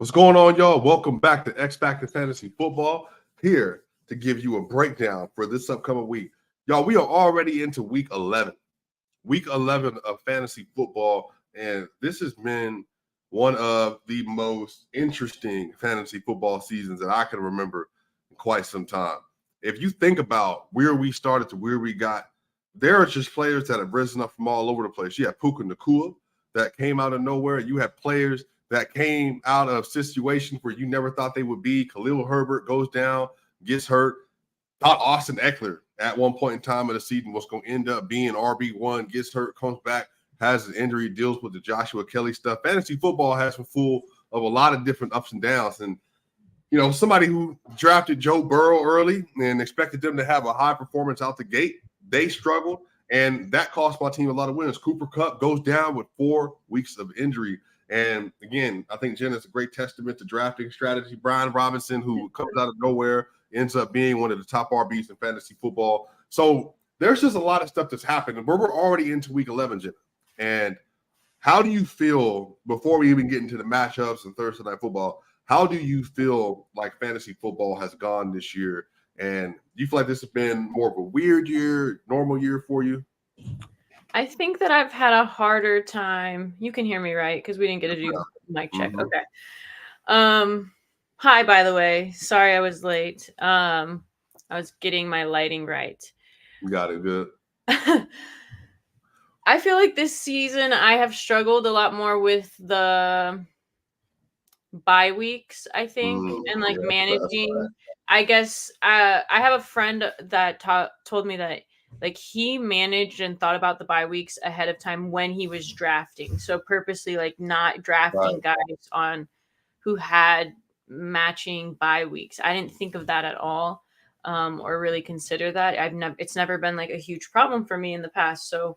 What's going on, y'all? Welcome back to X Factor Fantasy Football. Here to give you a breakdown for this upcoming week. Y'all, we are already into week 11. Week 11 of fantasy football, and this has been one of the most interesting fantasy football seasons that I can remember in quite some time. If you think about where we started to where we got, there are just players that have risen up from all over the place. You have Puka Nacua that came out of nowhere. You have players that came out of situations where you never thought they would be. Khalil Herbert goes down, gets hurt. Thought Austin Eckler at one point in time of the season was going to end up being RB1, gets hurt, comes back, has an injury, deals with the Joshua Kelly stuff. Fantasy football has been full of a lot of different ups and downs. And, you know, somebody who drafted Joe Burrow early and expected them to have a high performance out the gate, they struggled, and that cost my team a lot of wins. Cooper Kupp goes down with 4 weeks of injury. And again, I think Jen is a great testament to drafting strategy. Brian Robinson, who comes out of nowhere, ends up being one of the top RBs in fantasy football. So there's just a lot of stuff that's happened. And we're already into week 11, Jen. And how do you feel, before we even get into the matchups and Thursday Night Football, how do you feel like fantasy football has gone this year? And do you feel like this has been more of a weird year, normal year for you? I think that I've had a harder time. You can hear me, right? Because we didn't get to do mic check. Mhm. Okay. Hi, by the way. Sorry I was late. I was getting my lighting right. You got it good. I feel like this season I have struggled a lot more with the bye weeks, I think, and like Yeah, that's managing. I guess I have a friend that told me that like he managed and thought about the bye weeks ahead of time when he was drafting. So purposely like not drafting right. guys on who had matching bye weeks. I didn't think of that at all, or really consider that. It's never been like a huge problem for me in the past. So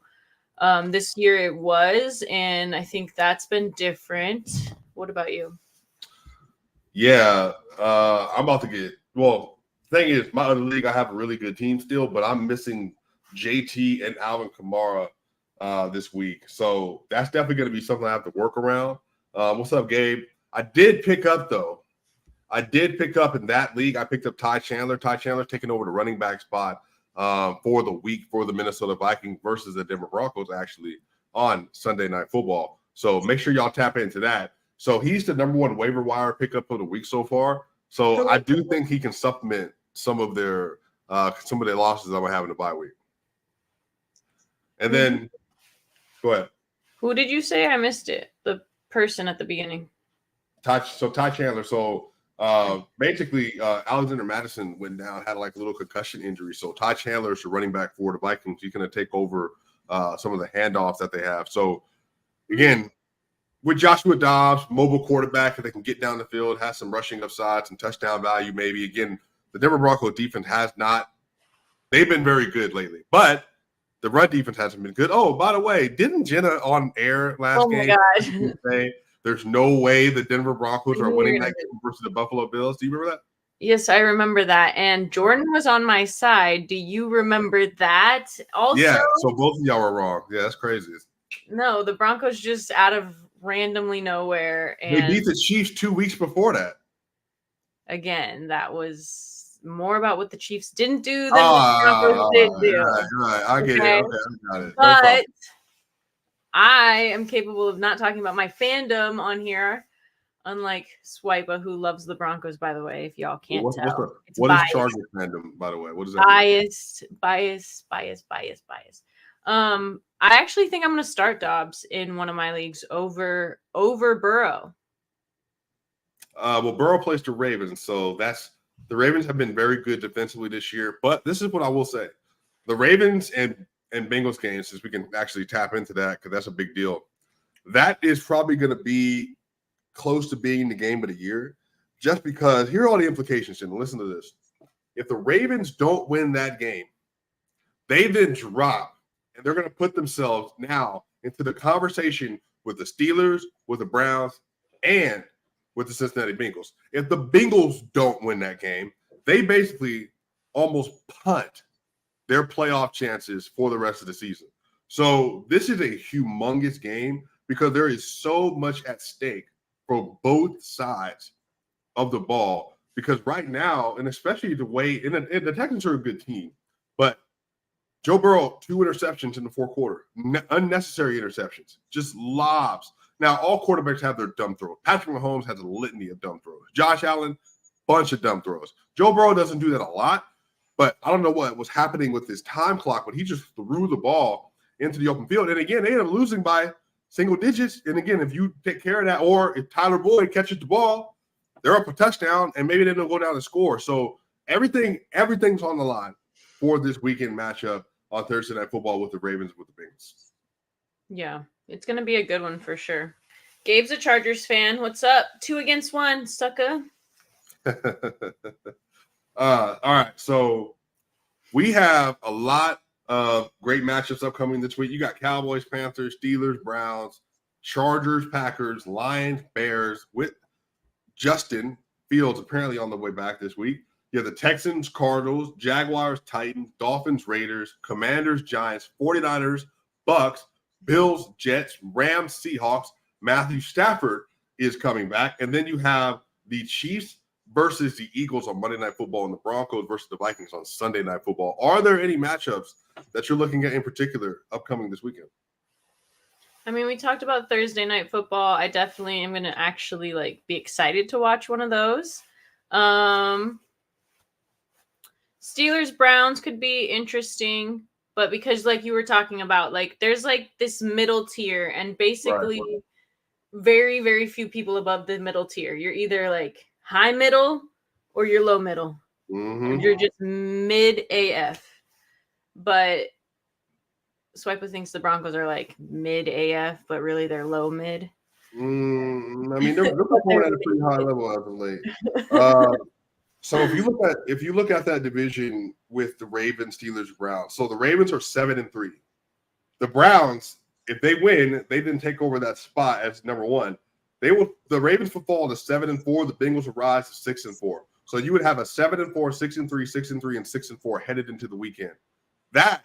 this year it was, and I think that's been different. What about you? Yeah, I'm about to get thing is, my other league, I have a really good team still, but I'm missing JT and Alvin Kamara this week. So that's definitely going to be something I have to work around. What's up, Gabe? I did pick up in that league. I picked up Ty Chandler. Ty Chandler's taking over the running back spot for the week for the Minnesota Vikings versus the Denver Broncos, actually, on Sunday Night Football. So make sure y'all tap into that. So he's the number one waiver wire pickup of the week so far. So I do think he can supplement some of their losses I'm gonna have in the bye week. And then go ahead. Who did you say? I missed it. The person at the beginning. Ty Chandler. So basically, Alexander Madison went down, had like a little concussion injury. So Ty Chandler is the running back for the Vikings. He's going to take over some of the handoffs that they have. So again, with Joshua Dobbs, mobile quarterback, that they can get down the field, has some rushing upside, some touchdown value, maybe. Again, the Denver Broncos defense has not. They've been very good lately, but the run defense hasn't been good. Oh, by the way, didn't Jenna on air last game say there's no way the Denver Broncos are winning that game versus the Buffalo Bills? Do you remember that? Yes, I remember that. And Jordan was on my side. Do you remember that? Also, yeah. So both of y'all were wrong. Yeah, that's crazy. No, the Broncos just out of randomly nowhere, and they beat the Chiefs 2 weeks before that. Again, that was more about what the Chiefs didn't do than what the Broncos did do. Right. I get it. Okay, I got it. But I am capable of not talking about my fandom on here, unlike Swipa, who loves the Broncos, by the way, if y'all can't tell. What is Chargers fandom, by the way? What is that? Bias. I actually think I'm going to start Dobbs in one of my leagues over Burrow. Well, Burrow plays the Ravens, so the Ravens have been very good defensively this year. But this is what I will say: the Ravens and Bengals games, since we can actually tap into that because that's a big deal. That is probably going to be close to being the game of the year, just because here are all the implications. And listen to this: if the Ravens don't win that game, they then drop, and they're going to put themselves now into the conversation with the Steelers, with the Browns, and with the Cincinnati Bengals. If the Bengals don't win that game, they basically almost punt their playoff chances for the rest of the season. So this is a humongous game because there is so much at stake for both sides of the ball, because right now, and especially the way, and the Texans are a good team, but Joe Burrow, 2 interceptions in the fourth quarter, unnecessary interceptions, just lobs. Now, all quarterbacks have their dumb throws. Patrick Mahomes has a litany of dumb throws. Josh Allen, bunch of dumb throws. Joe Burrow doesn't do that a lot, but I don't know what was happening with his time clock, but he just threw the ball into the open field. And again, they ended up losing by single digits. And again, if you take care of that, or if Tyler Boyd catches the ball, they're up a touchdown, and maybe they don't go down and score. So everything's on the line for this weekend matchup on Thursday Night Football with the Ravens with the Bengals. Yeah, it's going to be a good one for sure. Gabe's a Chargers fan. What's up? 2 against 1, sucker. All right, so we have a lot of great matchups upcoming this week. You got Cowboys, Panthers, Steelers, Browns, Chargers, Packers, Lions, Bears, with Justin Fields apparently on the way back this week. You have the Texans, Cardinals, Jaguars, Titans, Dolphins, Raiders, Commanders, Giants, 49ers, Bucks, Bills, Jets, Rams, Seahawks. Matthew Stafford is coming back. And then you have the Chiefs versus the Eagles on Monday Night Football and the Broncos versus the Vikings on Sunday Night Football. Are there any matchups that you're looking at in particular upcoming this weekend? I mean, we talked about Thursday Night Football. I definitely am going to actually be excited to watch one of those. Steelers Browns could be interesting, but because you were talking about, there's this middle tier, and basically very, very few people above the middle tier. You're either high middle or you're low middle. Mm-hmm. You're just mid AF. But Swiper thinks the Broncos are mid AF, but really they're low mid. I mean, they're performing at a pretty high level as of late. So if you look at that division with the Ravens, Steelers, Browns, so the Ravens are 7-3. The Browns, if they win, they then take over that spot as number 1. The Ravens will fall to 7-4. The Bengals will rise to 6-4. So you would have a 7-4, 6-3, 6-3, and 6-4 headed into the weekend. That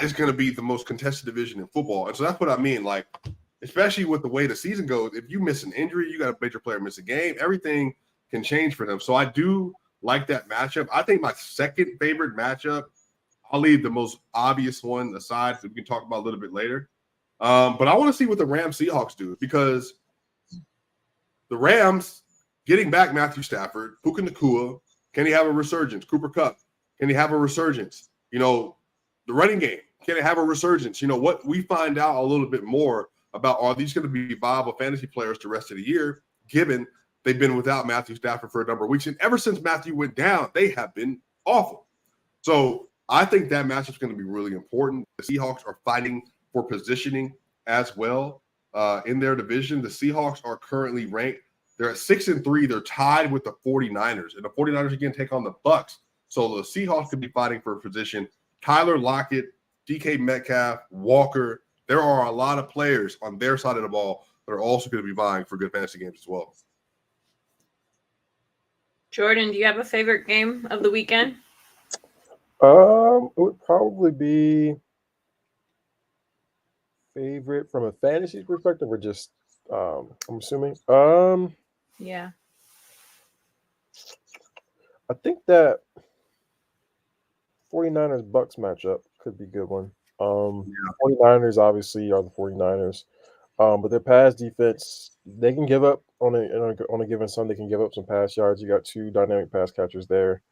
is going to be the most contested division in football, and so that's what I mean. Especially with the way the season goes, if you miss an injury, you got a major player miss a game, everything can change for them. So I do like that matchup. I think my second favorite matchup, I'll leave the most obvious one aside, so we can talk about a little bit later. But I want to see what the Rams Seahawks do, because the Rams getting back Matthew Stafford, Puka Nacua, can he have a resurgence? Cooper Kupp, can he have a resurgence? The running game, can it have a resurgence? What we find out a little bit more about, are these going to be viable fantasy players the rest of the year, given they've been without Matthew Stafford for a number of weeks. And ever since Matthew went down, they have been awful. So I think that matchup's going to be really important. The Seahawks are fighting for positioning as well in their division. The Seahawks are currently ranked. They're at 6-3. They're tied with the 49ers. And the 49ers, again, take on the Bucks. So the Seahawks could be fighting for a position. Tyler Lockett, DK Metcalf, Walker. There are a lot of players on their side of the ball that are also going to be vying for good fantasy games as well. Jordan, do you have a favorite game of the weekend? It would probably be favorite from a fantasy perspective, or just I'm assuming. Yeah. I think that 49ers Bucks matchup could be a good one. 49ers obviously are the 49ers. But their pass defense, they can give up on a given Sunday, can give up some pass yards. You got 2 dynamic pass catchers there.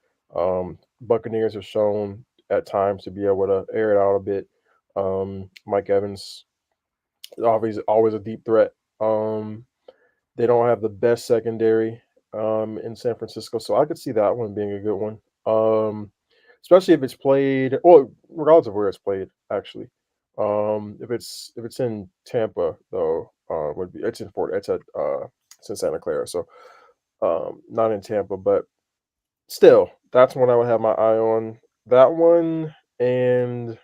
Buccaneers have shown at times to be able to air it out a bit. Mike Evans is obviously always a deep threat. They don't have the best secondary in San Francisco, so I could see that one being a good one. Especially if it's played, or regardless of where it's played, actually. If it's in Tampa though, it's in Santa Clara, so not in Tampa, but still, that's one I would have my eye on. That one, and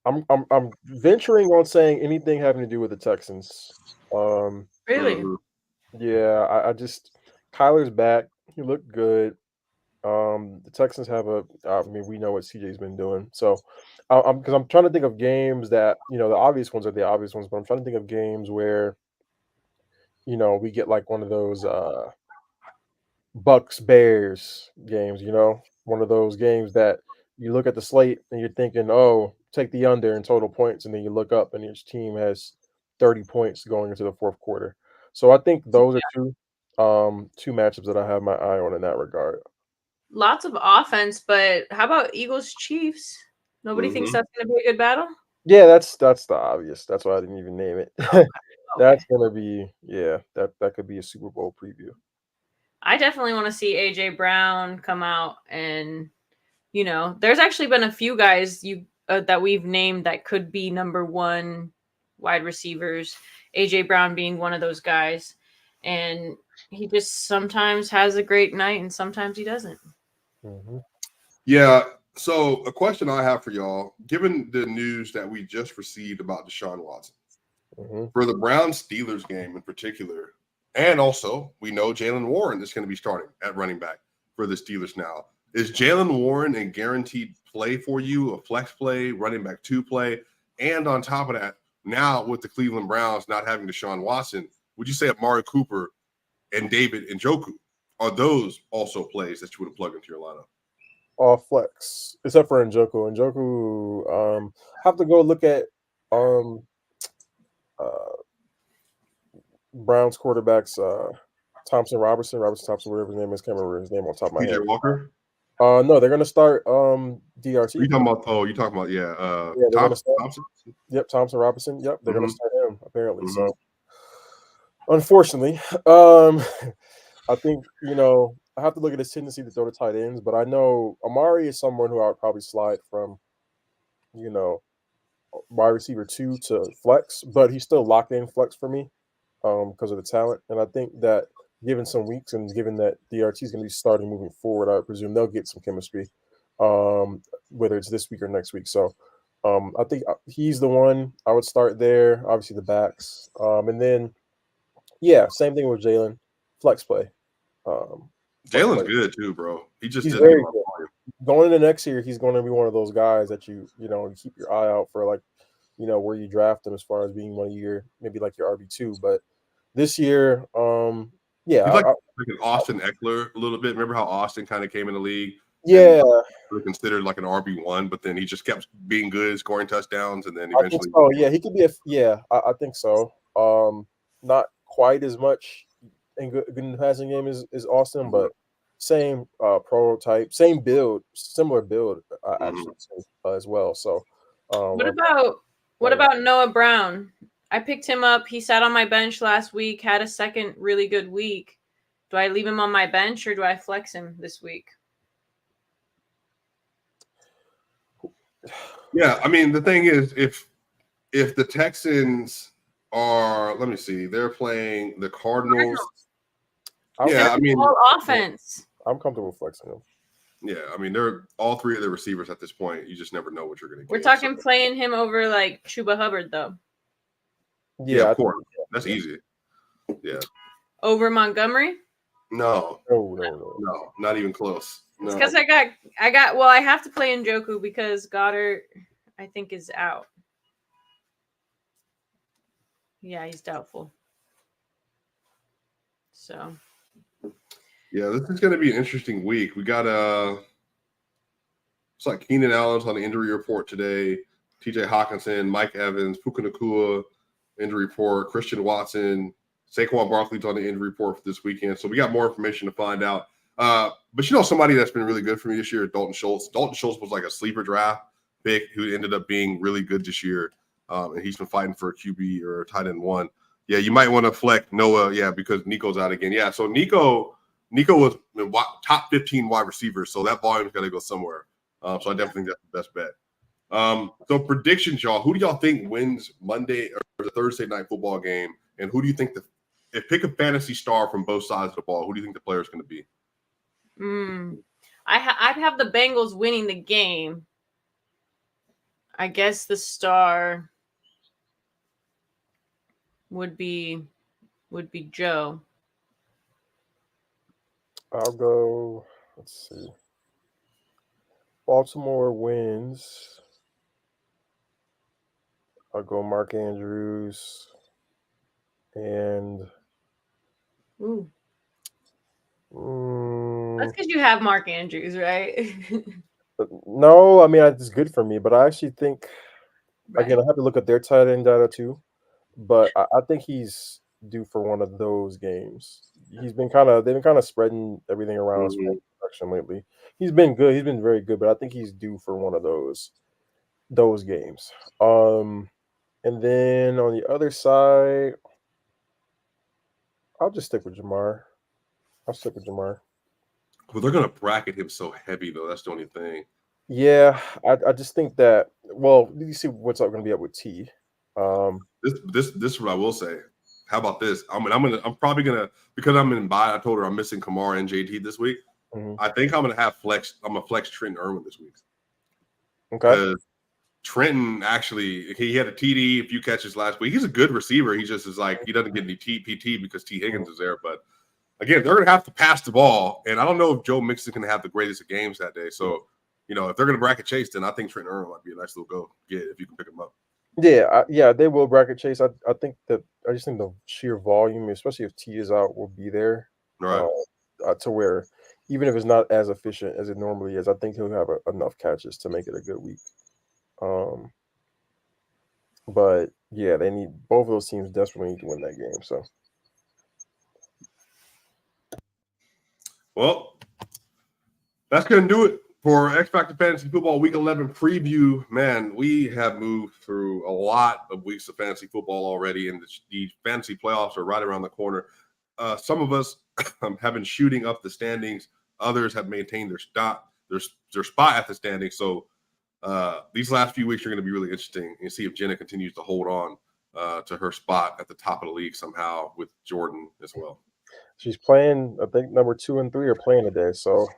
I'm venturing on saying anything having to do with the Texans. Really? Yeah, I just Kyler's back. He looked good. The Texans have we know what CJ's been doing, so because I'm trying to think of games that the obvious ones are the obvious ones, but I'm trying to think of games where we get like one of those Bucks Bears games. One of those games that you look at the slate and you're thinking, oh, take the under in total points, and then you look up and each team has 30 points going into the fourth quarter. So I think those are two matchups that I have my eye on in that regard. Lots of offense, but how about Eagles Chiefs? Nobody thinks Mhm. that's going to be a good battle. Yeah, that's the obvious. That's why I didn't even name it. Okay. That's gonna be that could be a Super Bowl preview. I definitely want to see AJ Brown come out, and there's actually been a few guys that we've named that could be number one wide receivers. AJ Brown being one of those guys, and he just sometimes has a great night and sometimes he doesn't. Mhm. Yeah. So a question I have for y'all, given the news that we just received about Deshaun Watson, Mhm. for the Browns Steelers game in particular, and also we know Jalen Warren is going to be starting at running back for the Steelers now. Is Jalen Warren a guaranteed play for you, a flex play, running back 2 play? And on top of that, now with the Cleveland Browns not having Deshaun Watson, would you say Amari Cooper and David Njoku are those also plays that you would plug into your lineup? All flex, except for Njoku. Have to go look at um uh Browns quarterbacks Robertson Thompson, whatever his name is. Can't remember his name on top of my PJ head. Walker? No, they're gonna start DRT. You talking about? Oh, you talking about? Yeah, Yeah, they're gonna start. Thompson. Yep, Thompson Robinson. Yep, they're gonna Mhm, start him apparently. mhm. So unfortunately, I think I have to look at his tendency to throw to tight ends, but I know Amari is someone who I would probably slide from you know wide receiver 2 to flex, but he's still locked in flex for me because of the talent. And I think that given some weeks and given that DRT is going to be starting moving forward, I presume they'll get some chemistry, whether it's this week or next week. So I think he's the one I would start there. Obviously the backs, and then yeah, same thing with Jalen, flex play. Flex Jalen's play. good too, bro. He just He's doesn't get a very lot of good. volume. Going into next year, he's going to be one of those guys that you keep your eye out for, like where you draft him as far as being one of your maybe like your RB2. But this year, yeah, He's like an Austin Eckler a little bit. Remember how Austin kind of came in the league and yeah, really considered like an RB1, but then he just kept being good, scoring touchdowns, and then I think eventually. so. Yeah, he could be I think so. Not quite as much good in the passing game as Austin, Mhm, but same prototype, same build, similar build mhm. actually too, as well. So, What I'm about what excited. about Noah Brown? I picked him up. He sat on my bench last week, had a second really good week. Do I leave him on my bench or do I flex him this week? Yeah, I mean the thing is, if the Texans are, let me see, they're playing the Cardinals. I'm Yeah, I comfortable. mean, All offense. I'm comfortable flexing him. yeah, I mean they're all three of the receivers at this point. You just never know what you're going to We're get. So talking playing him over like Chuba Hubbard though. yeah, Yeah, of I think, course, that's yeah. easy. Yeah, Over Montgomery? no, No. no, not even close. It's No. because I have to play Njoku because Goddard I think is out. Yeah, he's doubtful. So Yeah, this is going to be an interesting week. We got it's like Keenan Allen's on the injury report today. T.J. Hawkinson, Mike Evans, Puka Nacua, injury report. Christian Watson, Saquon Barkley's on the injury report for this weekend. So we got more information to find out. But somebody that's been really good for me this year, Dalton Schultz. Dalton Schultz was like a sleeper draft pick who ended up being really good this year. And he's been fighting for a QB or a tight end 1. Yeah, you might want to flex Noah, yeah, because Nico's out again. Yeah, so Nico was the top 15 wide receiver, so that volume's got to go somewhere. So I definitely think that's the best bet. So predictions, y'all. Who do y'all think wins Monday or the Thursday night football game? And who do you think if pick a fantasy star from both sides of the ball, who do you think the player is going to be? I'd have the Bengals winning the game. I guess the star would be Joe. I'll go. Let's see. Baltimore wins. I'll go Mark Andrews and Ooh. mm, That's because you have Mark Andrews, right? no, I mean it's good for me, but I actually think again Right. I have to look at their tight end data too. But I think he's due for one of those games. They've been kind of spreading everything around his Mhm. production lately. He's been good. He's been very good, but I think he's due for one of those games. And then on the other side, I'll just stick with Jamar. I'll stick with Jamar. Well, they're gonna bracket him so heavy though. That's the only thing. Yeah, I just think that. Well, you see what's going to be up with T. This is what I will say. How about this? I'm probably gonna, because I'm in bye. I told her I'm missing Kamara and JT this week. Mhm. I think I'm gonna flex Trenton Irwin this week Okay. because Trenton actually he had a TD, a few catches last week. He's a good receiver. He just is like he doesn't get any PT because T Higgins is there. But again, they're gonna have to pass the ball, and I don't know if Joe Mixon can have the greatest of games that day. So if they're gonna bracket Chase, then I think Trenton Irwin might be a nice little go get if you can pick him up. Yeah, they will bracket chase. I think that I just think the sheer volume, especially if T is out, will be there. All right. To where even if it's not as efficient as it normally is, I think he'll have enough catches to make it a good week. But yeah, they need both of those teams desperately need to win that game. So Well, that's going to do it for X Factor Fantasy Football Week 11 preview. Man, we have moved through a lot of weeks of fantasy football already, and the fantasy playoffs are right around the corner. Some of us have been shooting up the standings. Others have maintained their spot at the standings. So these last few weeks are going to be really interesting and see if Jenna continues to hold on to her spot at the top of the league somehow with Jordan as well. she's playing. I think number 2 and 3 are playing today. So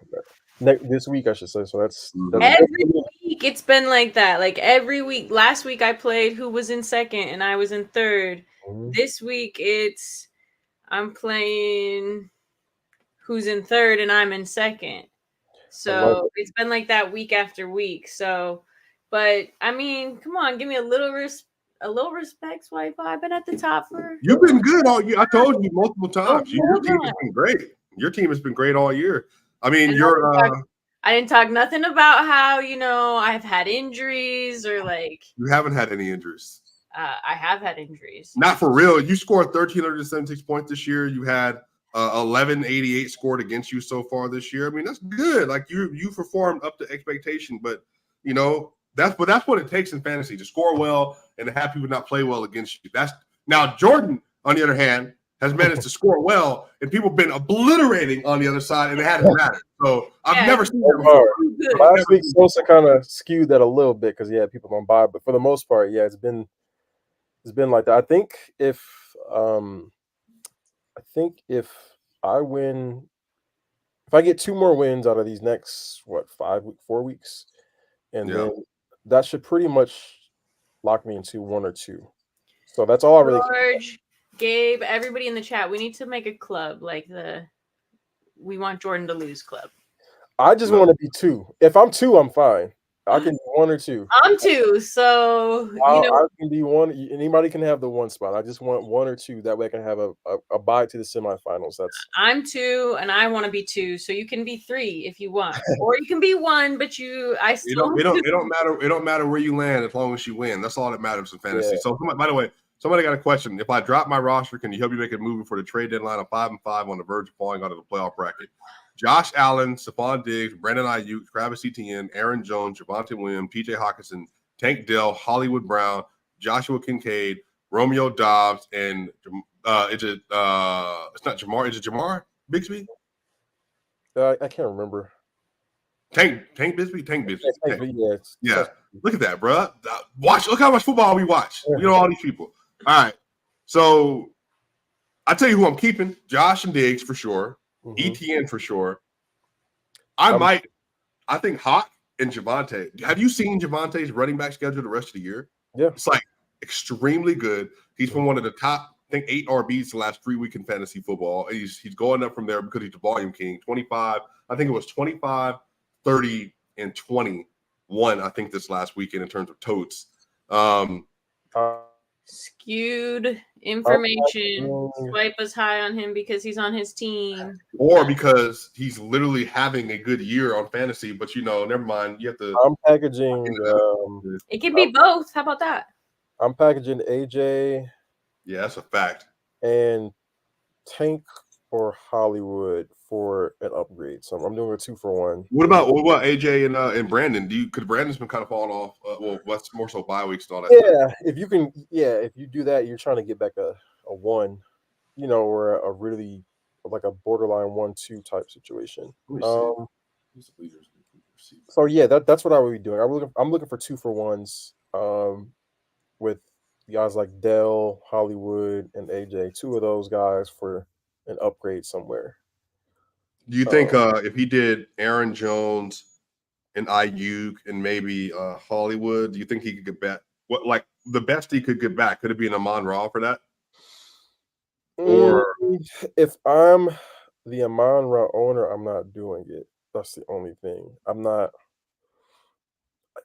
this week, I should say. So that's Every week it's been like that. Like every week. Last week I played who was in second and I was in third. This week I'm playing who's in third and I'm in second. So it's been like that week after week. So, but I mean, come on, give me a little respect, Swipe. I've been at the top for. You've been good all year. I told you multiple times. Your team has been great. Your team has been great all year. I mean, I didn't talk nothing about how I've had injuries or like. You haven't had any injuries. I have had injuries. Not for real. You scored 1,376 points this year. You had 1,188 scored against you so far this year. I mean, that's good. Like you performed up to expectation, but that's what it takes in fantasy to score well and to have people not play well against you. Now Jordan, on the other hand, has managed to score well, and people have been obliterating on the other side, and it hasn't mattered. So I've never seen that before. Last week, Sosa kind of skewed that a little bit because people on bye, but for the most part, it's been like that. I think if I win, if I get 2 more wins out of these next 4 weeks, and then that should pretty much lock me into 1 or 2. So that's all I really. George, Gabe, everybody in the chat, we need to make a club like we want Jordan to lose club. I just want to be 2. If I'm 2, I'm fine. I can be 1 or 2. I'm 2, so I can be 1. Anybody can have the 1 spot. I just want 1 or 2. That way I can have a bye to the semifinals. I'm 2, and I want to be 2, so you can be 3 if you want, or you can be 1. But it don't matter. It don't matter where you land as long as you win. That's all that matters in fantasy. Yeah. So by the way, somebody got a question. If I drop my roster, can you help me make a move before the trade deadline? I'm 5-5 on the verge of falling out of the playoff bracket. Josh Allen, Stephon Diggs, Brandon Ayuk, Travis Etienne, Aaron Jones, Javonte Williams, T.J. Hockenson, Tank Dell, Hollywood Brown, Joshua Kincaid, Romeo Dobbs, and it's not Jamar. Is it Jamar Bixby? I can't remember. Tank Bixby. Yeah. Look at that, bro. Look how much football we watch. All these people. All right. So I tell you who I'm keeping: Josh and Diggs for sure. ETN for sure. I think Hawk and Javonte. Have you seen Javonte's running back schedule the rest of the year? Yeah. It's like extremely good. He's been one of the top, I think, 8 RBs the last 3 weeks in fantasy football. He's going up from there because he's the volume king. 25, I think it was 25, 30, and 21, I think, this last weekend in terms of totes. Uh, Skewed information. packaging- Swipe us high on him because he's on his team. Or because he's literally having a good year on fantasy, but never mind. You have to. I'm packaging. It can be both. How about that? I'm packaging AJ Yeah, that's a fact. and Tank or Hollywood for an upgrade. So I'm doing a 2-for-1. What about AJ and Brandon? Because Brandon's been kind of falling off. Well, that's more so bye weeks and all that. Yeah, if you do that, you're trying to get back a 1, or a really like a borderline 1-2 type situation. So yeah, that's what I would be doing. I'm looking for 2-for-1s. With guys like Dell, Hollywood, and AJ, 2 of those guys for an upgrade somewhere. Do you think if he did Aaron Jones and Ayuk and maybe Hollywood, do you think he could get back? What, like the best he could get back? Could it be an Amon-Ra for that? Or if I'm the Amon-Ra owner, I'm not doing it. That's the only thing. I'm not.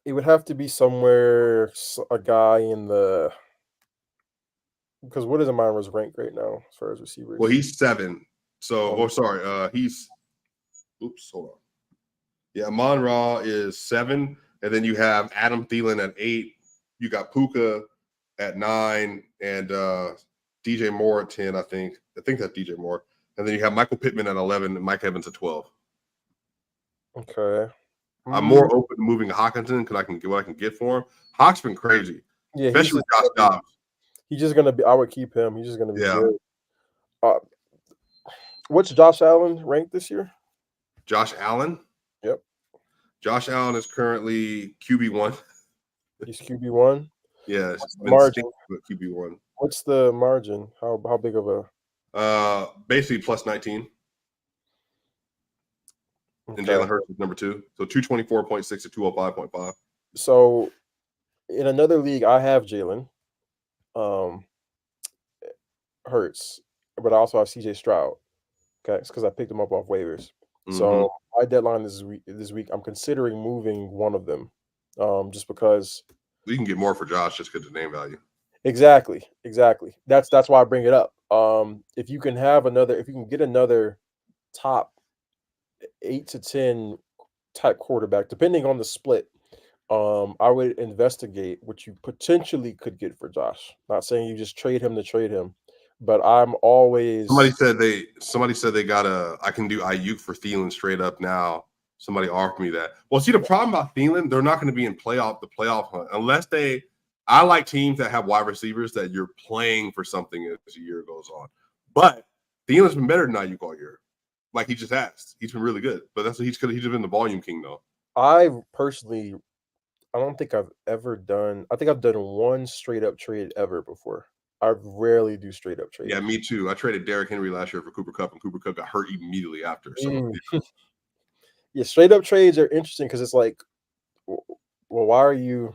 It would have to be somewhere a guy in the. Because what is Amon-Ra's rank right now as far as receivers? Well, he's 7. So, he's. Oops, hold on. Yeah, Amon-Ra is 7, and then you have Adam Thielen at 8. You got Puka at 9, and DJ Moore at 10. I think that's DJ Moore, and then you have Michael Pittman at 11 and Mike Evans at 12. Okay. I'm more open to moving to Hockenson because I can get what I can get for him. Hawk's been crazy, especially with Josh Dobbs. He's just gonna be. I would keep him. He's just gonna be good. What's Josh Allen ranked this year? Josh Allen. Yep. Josh Allen is currently QB1. He's QB1. Yeah, margin QB1. What's the margin? How big of a? Basically plus 19. Okay. And Jalen Hurts is number 2, so 224.6 to 205.5. So, in another league, I have Jalen Hurts, but I also have CJ Stroud. Okay, it's because I picked him up off waivers. Mm-hmm. So my deadline this week, I'm considering moving one of them, just because you can get more for Josh just because of name value. Exactly. That's why I bring it up. If you can get another top 8 to 10 type quarterback, depending on the split, I would investigate what you potentially could get for Josh. Not saying you just trade him to trade him, but I'm always. Somebody said they got I can do Ayuk for Thielen straight up now. Somebody offered me that. Well, see, the problem about Thielen, they're not going to be in the playoff hunt unless they. I like teams that have wide receivers that you're playing for something as the year goes on. But Thielen's been better than Ayuk all year. Like he just has. He's been really good. But that's what he's been the volume king though. I don't think I've ever done. I think I've done one straight up trade ever before. I rarely do straight up trades. Yeah, me too. I traded Derrick Henry last year for Cooper Kupp, and Cooper Kupp got hurt immediately after. So yeah, straight up trades are interesting because it's like, well, why are you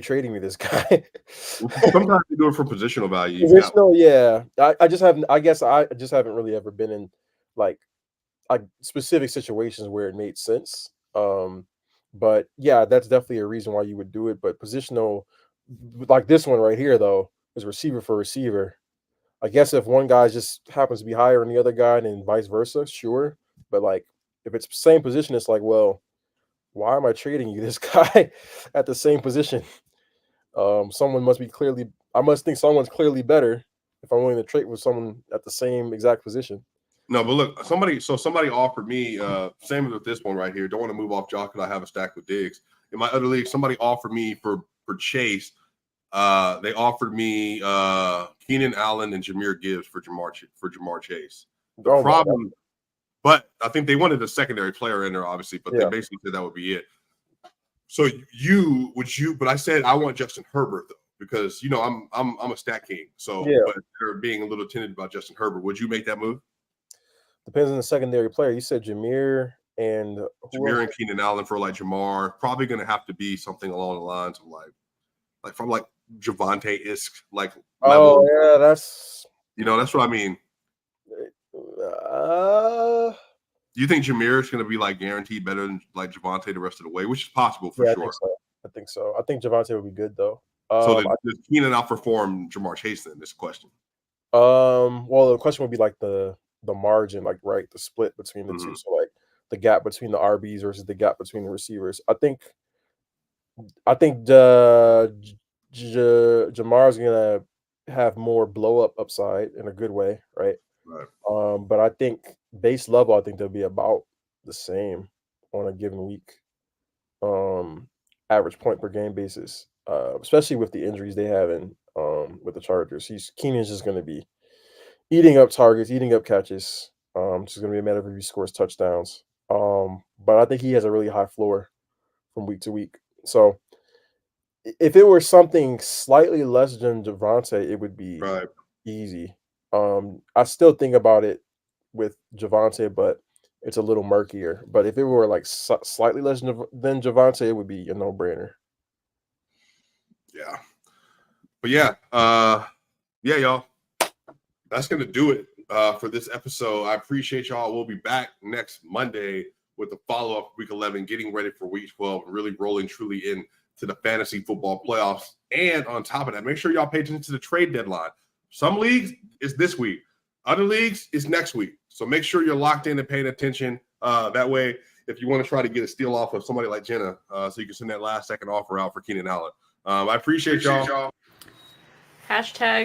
trading me this guy? Sometimes you do it for positional value. Yeah. I just haven't. I guess I just haven't really ever been in like specific situations where it made sense. But yeah, that's definitely a reason why you would do it. But positional, like this one right here, though, is receiver for receiver. I guess if one guy just happens to be higher than the other guy, and vice versa, sure. But like if it's the same position, it's like, well, why am I trading you this guy at the same position? Someone must be I must think someone's clearly better if I'm willing to trade with someone at the same exact position. No, but look, somebody offered me, same with this one right here. Don't want to move off Josh because I have a stack with Diggs. In my other league, somebody offered me for Chase. They offered me Keenan Allen and Jahmyr Gibbs for Jamar Chase. The problem, but I think they wanted a secondary player in there, obviously, but they basically said that would be it. So but I said I want Justin Herbert though, because I'm a stat king. So but they're being a little timid about Justin Herbert. Would you make that move? Depends on the secondary player. You said Jahmyr and Keenan Allen for like Jamar. Probably going to have to be something along the lines of like from like Javonte-esque like level. Oh yeah, that's that's what I mean. Do you think Jahmyr is going to be like guaranteed better than like Javonte the rest of the way, which is possible for sure? I think so. I think Javonte would be good though. So does Keenan outperform Jamar Chase then? This question. Well, the question would be like the margin, like right, the split between the two. So like the gap between the RBs versus the gap between the receivers. I think Jamar's gonna have more blow up upside in a good way, right? Right. But I think base level, I think they'll be about the same on a given week. Average point per game basis, especially with the injuries they have in with the Chargers. Keenan's just gonna be eating up targets, eating up catches. It's just gonna be a matter of if he scores touchdowns. But I think he has a really high floor from week to week. So if it were something slightly less than Javonte, it would be easy. I still think about it with Javonte, but it's a little murkier. But if it were like slightly less than Javonte, it would be a no-brainer. Yeah. But yeah, y'all. That's gonna do it for this episode. I appreciate y'all. We'll be back next Monday with the follow-up week 11, getting ready for week 12, really rolling truly into the fantasy football playoffs. And on top of that, make sure y'all pay attention to the trade deadline. Some leagues is this week, other leagues is next week. So make sure you're locked in and paying attention. That way, if you want to try to get a steal off of somebody like Jenna, so you can send that last second offer out for Keenan Allen. I appreciate y'all. Hashtag